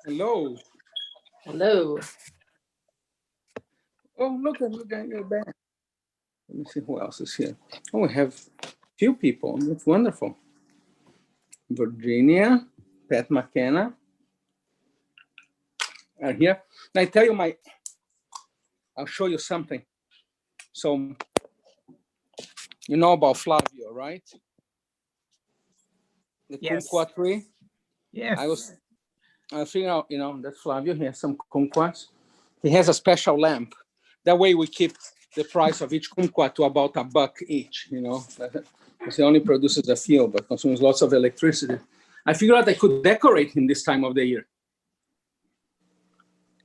Hello. Hello. Oh, look at your band. Let me see who else is here. Oh, we have few people. That's wonderful. Virginia, Pat McKenna are here. And I tell you I'll show you something. So, you know about Flavio, right? The kumquat tree. Yes. I was figuring out, that's Flavio. He has some kumquats. He has a special lamp. That way we keep the price of each kumquat to about $1 each, because he only produces a few, but consumes lots of electricity. I figured out I could decorate him this time of the year.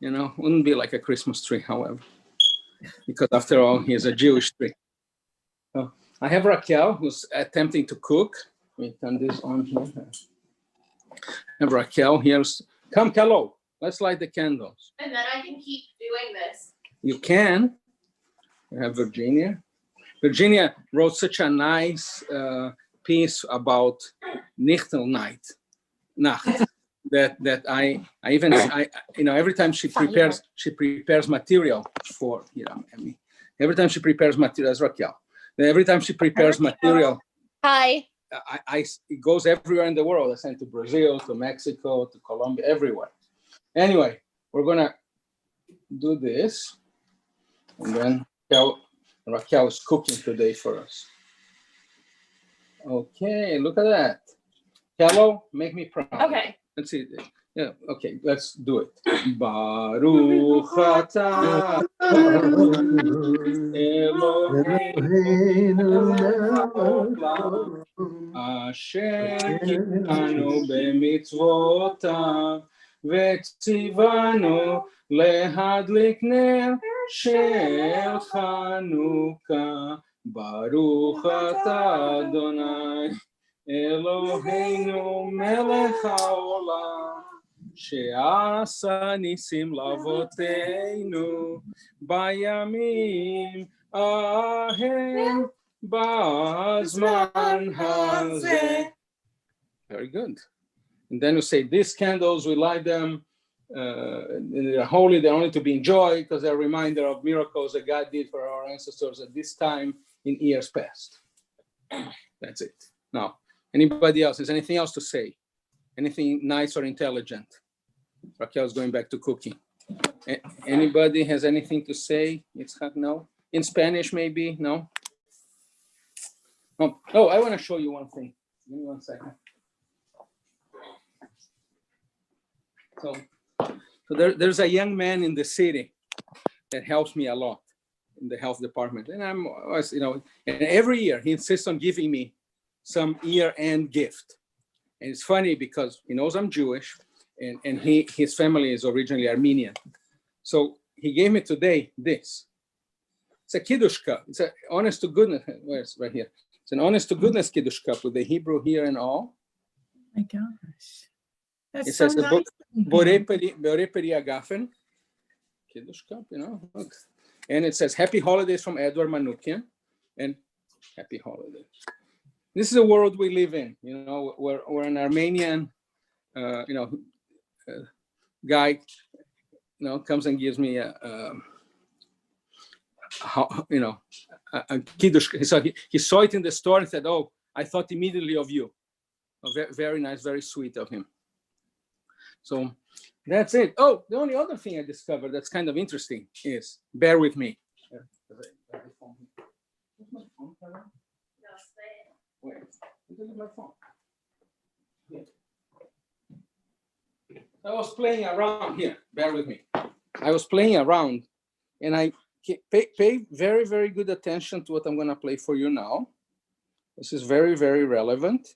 Wouldn't be like a Christmas tree, however, because after all, he is a Jewish tree. So I have Raquel, who's attempting to cook. Let me turn this on here. I have Raquel here. Come, hello. Let's light the candles. And then I can keep doing this. You can. I have Virginia. Virginia wrote such a nice piece about Nacht, that I even every time she prepares material for every time she prepares material as Raquel. Every time she prepares material. Hi. It goes everywhere in the world. I sent to Brazil, to Mexico, to Colombia, everywhere. Anyway, we're gonna do this, and then Raquel is cooking today for us. Okay, look at that. Hello, make me proud. Okay. Let's see. Yeah, okay, let's do it. Baruch atah Eloheinu asher kitanu b'mitzvotav v'tzivanu lehadlik ner shel Chanukah. Baruch atah Adonai Eloheinu melech haolam she'asa nisim lavoteinu bayamim ahem bazman hazeh. Very good. And then you say, these candles, we light them. They're holy, they're only to be enjoyed because they're a reminder of miracles that God did for our ancestors at this time in years past. That's it. Now, anybody else? Is anything else to say? Anything nice or intelligent? Raquel's going back to cooking. Anybody has anything to say? No? In Spanish, maybe? No? Oh, I want to show you one thing. Give me 1 second. So there's a young man in the city that helps me a lot in the health department. And I'm always, and every year he insists on giving me some year-end gift. And it's funny because he knows I'm Jewish and his family is originally Armenian. So he gave me today this. It's a Kiddush cup. It's an honest to goodness, where's right here? It's an honest to goodness Kiddush cup with the Hebrew here and all. Oh my gosh. That's It so says nice. Borei Peri Agafen. Kiddush cup, look. And it says happy holidays from Edward Manukian and happy holidays. This is the world we live in, we're an Armenian, guy, comes and gives me a Kiddush. He saw it in the store and said, oh, I thought immediately of you. Very, very nice, very sweet of him. So that's it. Oh, the only other thing I discovered that's kind of interesting is, bear with me. Wait, look at my phone. Yeah. I was playing around here. Bear with me. I was playing around, and I pay very, very good attention to what I'm going to play for you now. This is very, very relevant.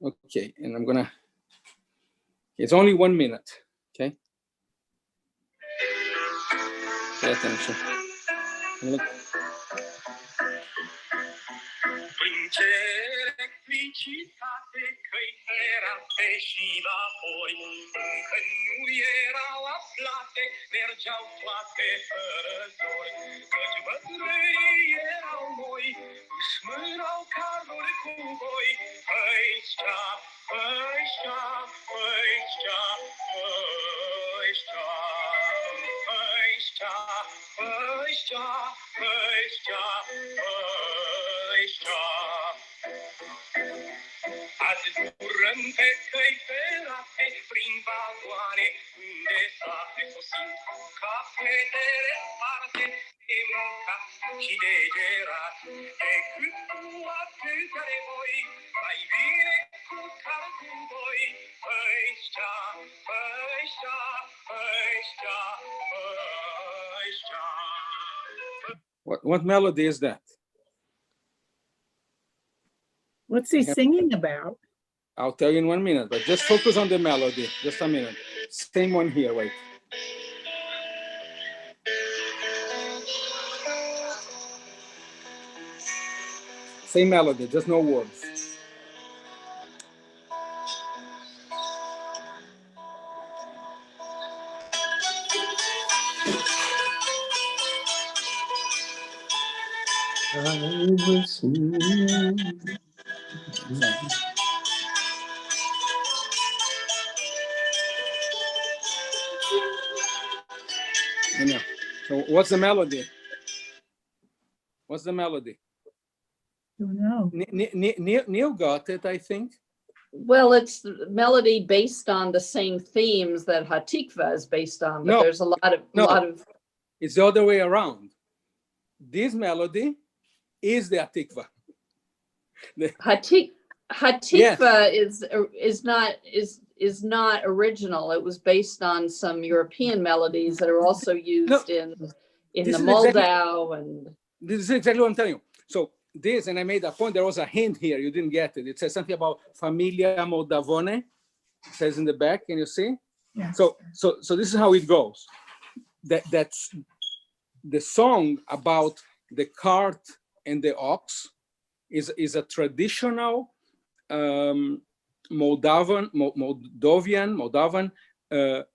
Okay, and I'm going to. It's only 1 minute. Okay. Pay attention. Look. Felicitate că-i terase și apoi, încă nu erau aflate, mergeau toate fără zori, căci bătrânii erau moi, își mânau caruri cu voi, făi-șa, făi-șa, făi-șa, făi-șa. Azzurrante căi ferate prin vagoane, unde sate sosind cu cafe de reparte, de mâncat și de gerat. Decât cu atâta de voi, mai bine cu voi, ăștia, ăștia, ăștia, ăștia. What melody is that? What's he singing about? I'll tell you in 1 minute, but just focus on the melody. Just a minute. Same one here, wait. Same melody, just no words. You know. So what's the melody? What's the melody? Don't know. Neil got it, I think. Well, it's the melody based on the same themes that Hatikva is based on, but No. there's a lot of. It's the other way around. This melody is the Hatikva. Hatikva is not original. It was based on some European melodies that are also used in the Moldau and. This is exactly what I'm telling you. So this, and I made a point, there was a hint here, you didn't get it. It says something about Familia Moldavone. It says in the back, can you see? Yeah. So this is how it goes. That's the song about the cart and the ox is a traditional Moldavan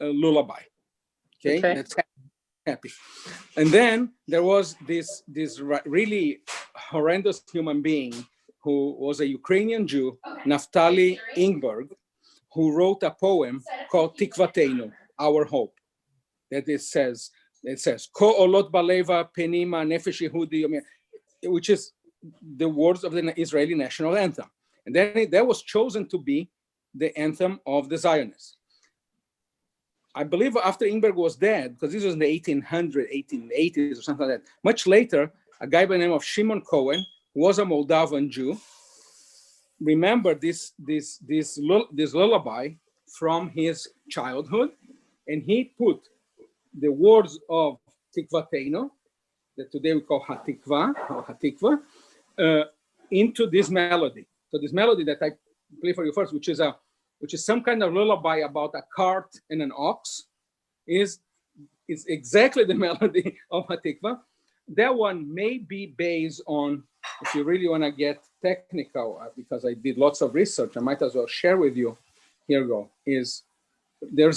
lullaby. Okay? That's happy. And then there was this really horrendous human being who was a Ukrainian Jew, Naftali Ingberg, who wrote a poem called Tikvateinu, Our Hope. That it says, Ko olot baleva penima nefesh Yehudi, which is the words of the Israeli national anthem. And then that was chosen to be the anthem of the Zionists. I believe after Ingberg was dead, because this was in the 1880s or something like that, much later, a guy by the name of Shimon Cohen, who was a Moldavan Jew, remembered this lullaby from his childhood, and he put the words of Tikvateinu, that today we call Hatikva, or Hatikva, into this melody. So this melody that I play for you first, which is some kind of lullaby about a cart and an ox, is exactly the melody of Hatikva. That one may be based on, if you really want to get technical, because I did lots of research, I might as well share with you. Here we go. There's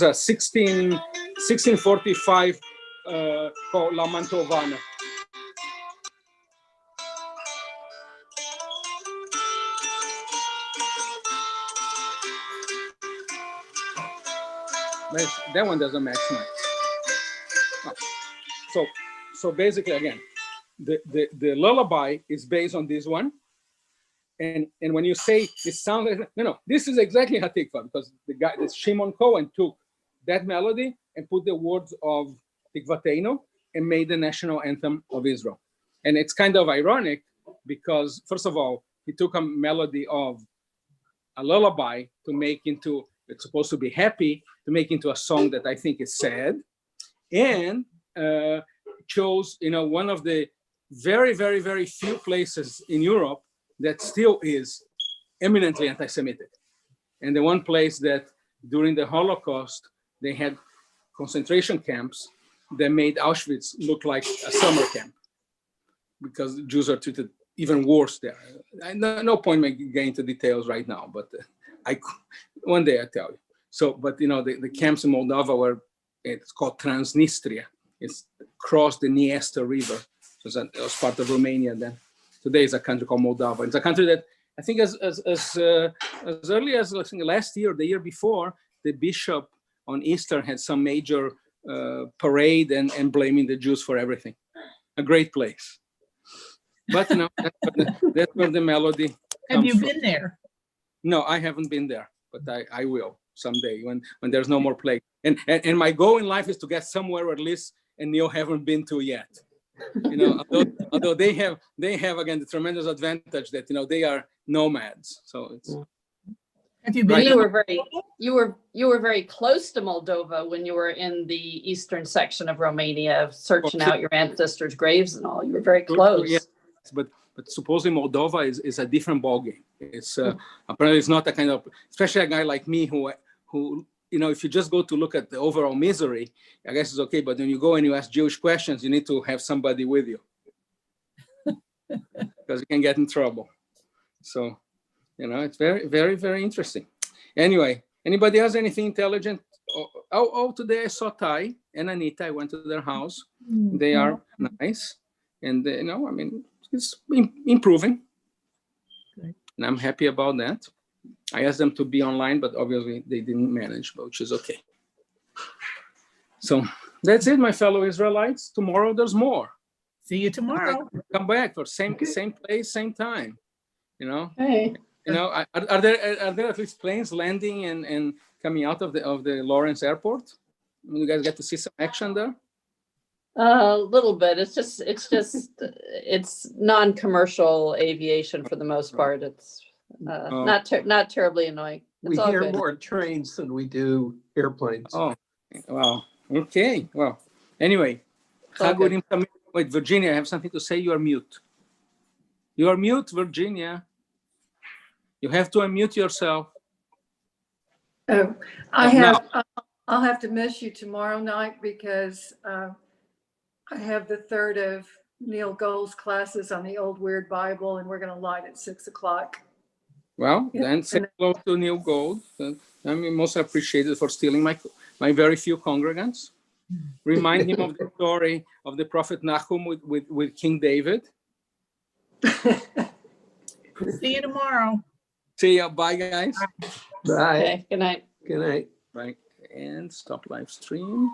a 1645 called La Mantovana. That one doesn't match much. So basically, again, the lullaby is based on this one. And when you say this sounds like, no, this is exactly Hatikva, because this Shimon Cohen took that melody and put the words of Tikvateinu and made the national anthem of Israel. And it's kind of ironic because, first of all, he took a melody of a lullaby to make into, it's supposed to be happy, to make into a song that I think is sad, and chose, one of the very, very, very few places in Europe that still is eminently anti-Semitic. And the one place that during the Holocaust, they had concentration camps that made Auschwitz look like a summer camp, because Jews are treated even worse there. No point getting into details right now, but one day I tell you. So, but the camps in Moldova were, it's called Transnistria. It's across the Dniester River. So it was part of Romania then. Today is a country called Moldova. It's a country that I think as early as last year, the year before, the bishop on Easter had some major parade and blaming the Jews for everything. A great place. But that's where the melody Have you comes been there? No, I haven't been there, but I will someday when there's no more plague. And my goal in life is to get somewhere at least and Neil haven't been to yet. You know, although they have again the tremendous advantage that they are nomads. So it's Have you But been? you were very close to Moldova when you were in the eastern section of Romania, searching out your ancestors' graves and all. You were very close. Yeah, but supposedly Moldova is a different ballgame. It's apparently it's not a kind of, especially a guy like me who if you just go to look at the overall misery, I guess it's okay. But when you go and you ask Jewish questions, you need to have somebody with you because you can get in trouble. So, it's very, very, very interesting. Anyway, anybody has anything intelligent? Oh, today I saw Ty and Anita. I went to their house. They are nice. And, it's improving. Good. And I'm happy about that. I asked them to be online, but obviously they didn't manage, which is okay. So that's it, my fellow Israelites. Tomorrow there's more. See you tomorrow. Come back for same place, same time. Hey. Are there at least planes landing and coming out of the Lawrence Airport? You guys get to see some action there? A little bit. It's non-commercial aviation for the most part. It's not terribly annoying. It's We all hear good. more trains than we do airplanes. Oh, wow. Okay. Well, anyway, all good. wait, Virginia, I have something to say. You are mute. You are mute, Virginia. You have to unmute yourself. Oh, I'll have to miss you tomorrow night because I have the third of Neil Gold's classes on the Old Weird Bible, and we're going to light at 6:00. Well, then say hello to Neil Gold. I'm most appreciated for stealing my very few congregants. Remind him of the story of the prophet Nahum with King David. See you tomorrow. See ya. Bye, guys. Bye. Okay, good night. Good night. Bye. And stop live stream.